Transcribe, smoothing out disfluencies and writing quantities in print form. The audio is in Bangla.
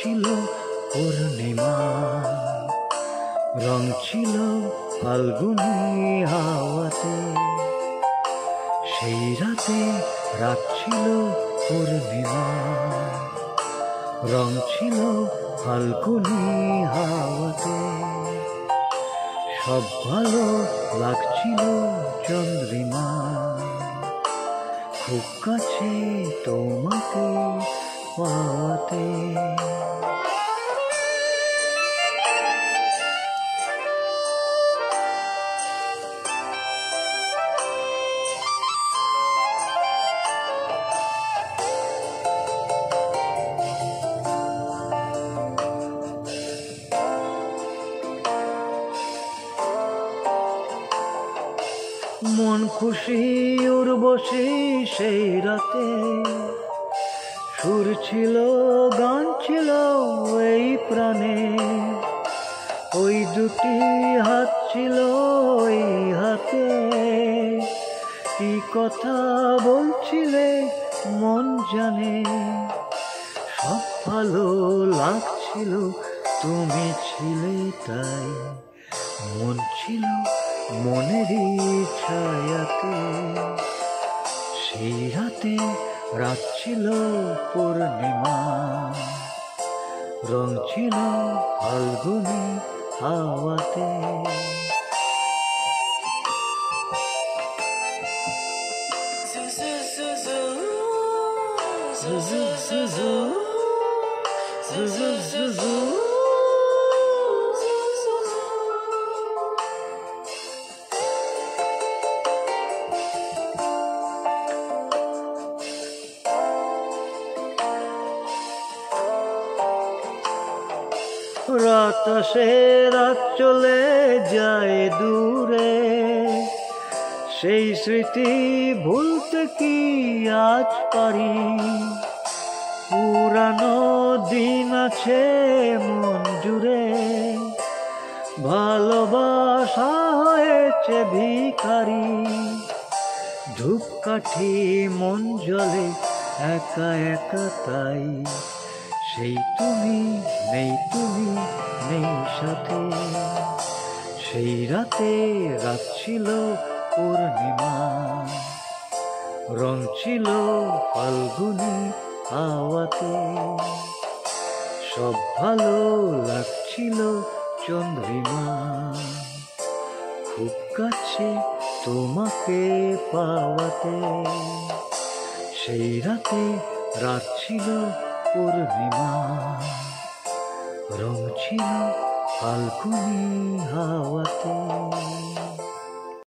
ছিল পূর্ণিমা, রং ছিল ফাল্গুনি হাওয়াতে। সেই রাতে রাত ছিল পূর্ণিমা, রং ছিল ফাল্গুনি হাওয়াতে। সব ভালো লাগছিল চন্দ্রিমা, খুব কাছে তোমাকে পাওয়াতে। মন খুশি উর্বশী সেই রাতে, সুর ছিল গান ছিল এই প্রাণে। ওই দুটি হাত ছিল ওই হাতে, কি কথা বলছিলে মন জানে। সব ভালো লাগছিল তুমি ছিলে তাই, মন ছিল মনেরই ছায়াতে। সেই রাতে রাত ছিল পূর্ণিমা, রং ছিল ফাল্গুনি হাওয়াতে। রাত আসে রাত চলে যায় দূরে, সেই স্মৃতি ভুলতে কি আজ পারি। পুরানো দিন আছে মন জুড়ে, ভালোবাসা হয়েছে ভিখারি। ধূপকাঠি মন জ্বলে একা একা তাই, সেই তুমি নেই তুমি নেই সাথে। সেই রাতে রাত ছিল পূর্ণিমা, রং ছিল ফাল্গুনি হাওয়াতে। সব ভালো লাগছিল চন্দ্রিমা, খুব কাছে তোমাকে পাওয়াতে। সেই রাতে রাত ছিল পূর্ণিমা, রং ছিল ফাল্গুনি হাওয়াতে।